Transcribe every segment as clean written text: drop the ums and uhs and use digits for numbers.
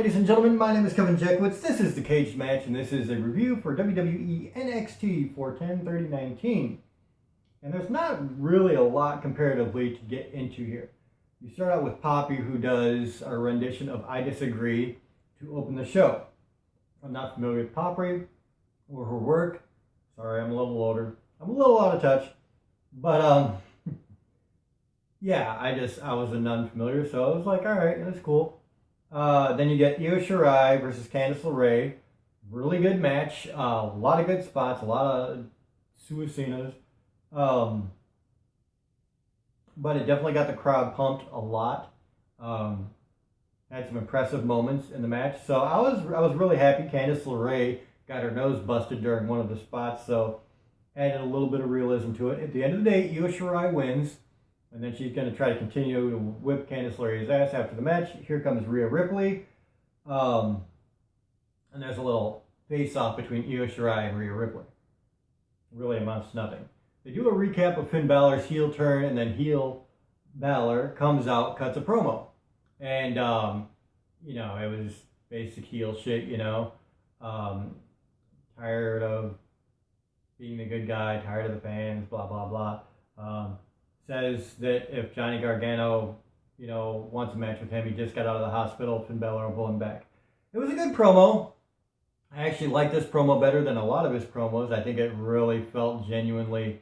ladies and gentlemen, my name is Kevin Jackwitz. This is the Kaged match, and this is a review for WWE NXT for 10/30/19. And there's not really a lot comparatively to get into here. You start out with Poppy, who does a rendition of I Disagree to open the show. I'm not familiar with Poppy or her work. Sorry, I'm a little older. I'm a little out of touch. But, yeah, I wasn't unfamiliar, so I was like, alright, that's cool. Then you get Io Shirai versus Candice LeRae. Really good match. A lot of good spots. A lot of suicinas. But it definitely got the crowd pumped a lot. Had some impressive moments in the match. So I was really happy Candice LeRae got her nose busted during one of the spots. So added a little bit of realism to it. At the end of the day, Io Shirai wins. And then she's going to try to continue to whip Candice LeRae's ass after the match. Here comes Rhea Ripley. And there's a little face-off between Io Shirai and Rhea Ripley. It really amounts to nothing. They do a recap of Finn Balor's heel turn, and then heel Balor comes out, cuts a promo. And, it was basic heel shit, tired of being the good guy, tired of the fans, blah, blah, blah. Says that if Johnny Gargano, wants a match with him, he just got out of the hospital, Finn Balor will pull him back. It was a good promo. I actually like this promo better than a lot of his promos. I think it really felt genuinely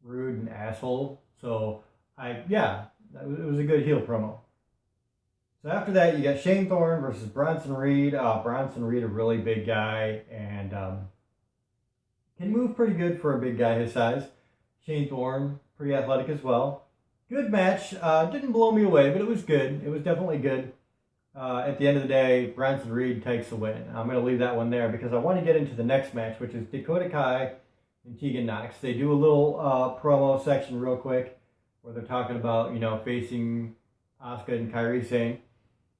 rude and asshole. So, it was a good heel promo. So after that, you got Shane Thorne versus Bronson Reed. Bronson Reed, a really big guy, and can move pretty good for a big guy his size. Shane Thorne, pretty athletic as well. Good match. Didn't blow me away, but it was good. It was definitely good. At the end of the day, Bronson Reed takes the win. I'm going to leave that one there because I want to get into the next match, which is Dakota Kai and Tegan Nox. They do a little promo section real quick where they're talking about, facing Asuka and Kairi Sane.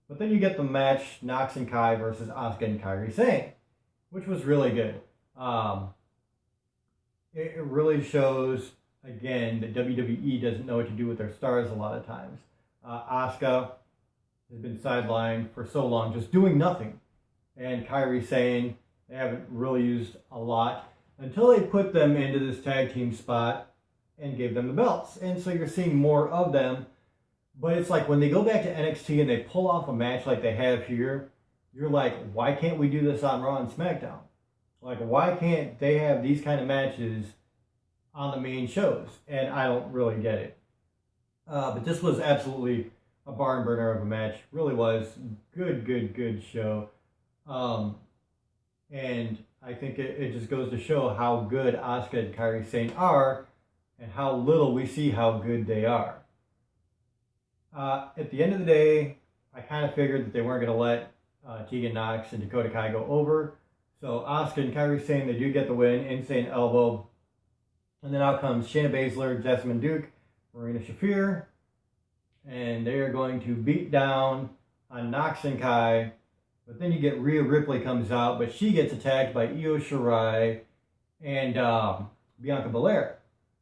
But then you get the match, Nox and Kai versus Asuka and Kairi Sane, which was really good. It really shows, again, that WWE doesn't know what to do with their stars a lot of times. Asuka has been sidelined for so long, just doing nothing. And Kairi Sane, they haven't really used a lot until they put them into this tag team spot and gave them the belts. And so you're seeing more of them. But it's like when they go back to NXT and they pull off a match like they have here, you're like, why can't we do this on Raw and SmackDown? Like, why can't they have these kind of matches on the main shows? And I don't really get it. But this was absolutely a barn burner of a match. Really was. Good show. And I think it just goes to show how good Asuka and Kairi Sane are and how little we see how good they are. At the end of the day, I kind of figured that they weren't going to let Tegan Nox and Dakota Kai go over. So Asuka and Kairi Sane, they do get the win, insane elbow. And then out comes Shayna Baszler, Jessamine Duke, Marina Shafir. And they are going to beat down on Nox and Kai. But then you get Rhea Ripley comes out, but she gets attacked by Io Shirai and Bianca Belair.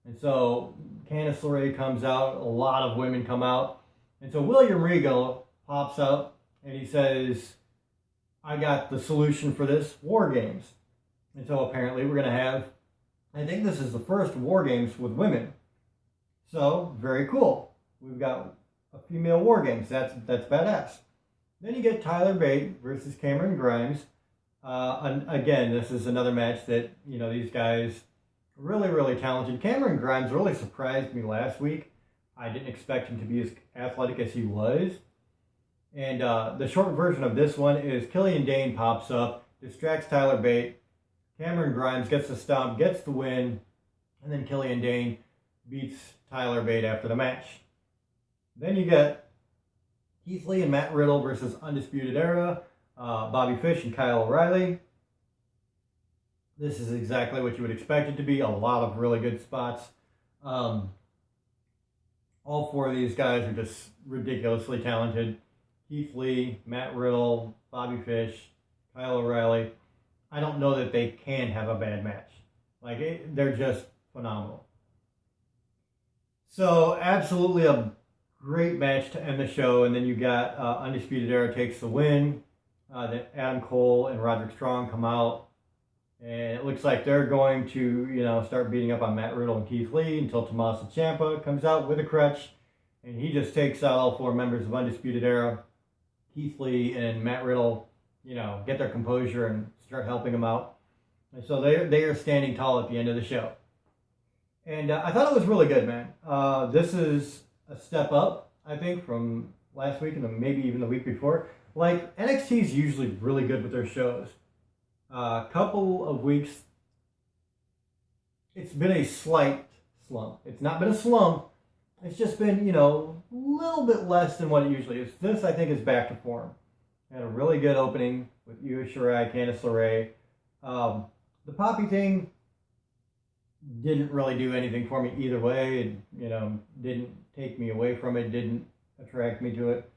And so Candice LeRae comes out, a lot of women come out. And so William Regal pops up and he says, I got the solution for this, War Games. And so apparently we're going to have, I think this is the first War Games with women. So, very cool. We've got a female War Games. That's badass. Then you get Tyler Bate versus Cameron Grimes. And again, this is another match that, these guys really talented. Cameron Grimes really surprised me last week. I didn't expect him to be as athletic as he was. And the short version of this one is Killian Dane pops up, distracts Tyler Bate. Cameron Grimes gets the stomp, gets the win, and then Killian Dane beats Tyler Bate after the match. Then you get Keith Lee and Matt Riddle versus Undisputed Era, Bobby Fish and Kyle O'Reilly. This is exactly what you would expect it to be. A lot of really good spots. All four of these guys are just ridiculously talented. Keith Lee, Matt Riddle, Bobby Fish, Kyle O'Reilly. I don't know that they can have a bad match. They're just phenomenal. So absolutely a great match to end the show. And then you got Undisputed Era takes the win. Then Adam Cole and Roderick Strong come out. And it looks like they're going to, start beating up on Matt Riddle and Keith Lee until Tommaso Ciampa comes out with a crutch. And he just takes out all 4 members of Undisputed Era. Keith Lee and Matt Riddle, get their composure and start helping them out. And so they are standing tall at the end of the show. And I thought it was really good, man. This is a step up, I think, from last week and maybe even the week before. Like, NXT is usually really good with their shows. A couple of weeks, it's been a slight slump. It's not been a slump. It's just been, a little bit less than what it usually is. This, I think, is back to form. Had a really good opening with Io Shirai, Candice LeRae. The Poppy thing didn't really do anything for me either way. It, didn't take me away from it. Didn't attract me to it.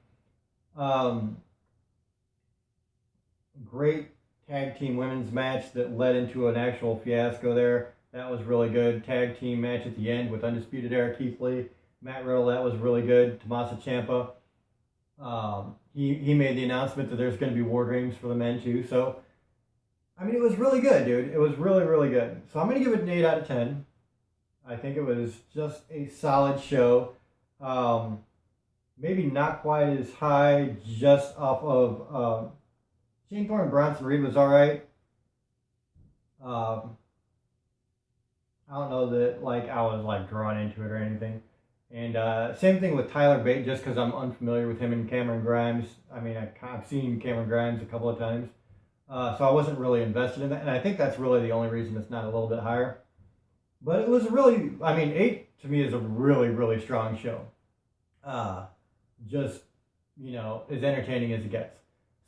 Great tag team women's match that led into an actual fiasco there. That was really good. Tag team match at the end with Undisputed Era, Keith Lee, Matt Riddle. That was really good. Tommaso Ciampa. He made the announcement that there's going to be War Games for the men too. So, I mean, it was really good, dude. It was really, really good. So I'm going to give it an 8 out of 10. I think it was just a solid show. Maybe not quite as high just off of Shane Thorne and Bronson Reed was all right. I don't know that I was drawn into it or anything. And same thing with Tyler Bate, just because I'm unfamiliar with him and Cameron Grimes. I mean, I've seen Cameron Grimes a couple of times. So I wasn't really invested in that. And I think that's really the only reason it's not a little bit higher. But it was really, 8 to me is a really, really strong show. Just, as entertaining as it gets.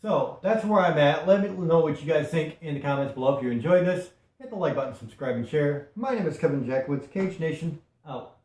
So that's where I'm at. Let me know what you guys think in the comments below. If you enjoyed this, hit the like button, subscribe, and share. My name is Kevin Jackwoods. Kaged Nation, out.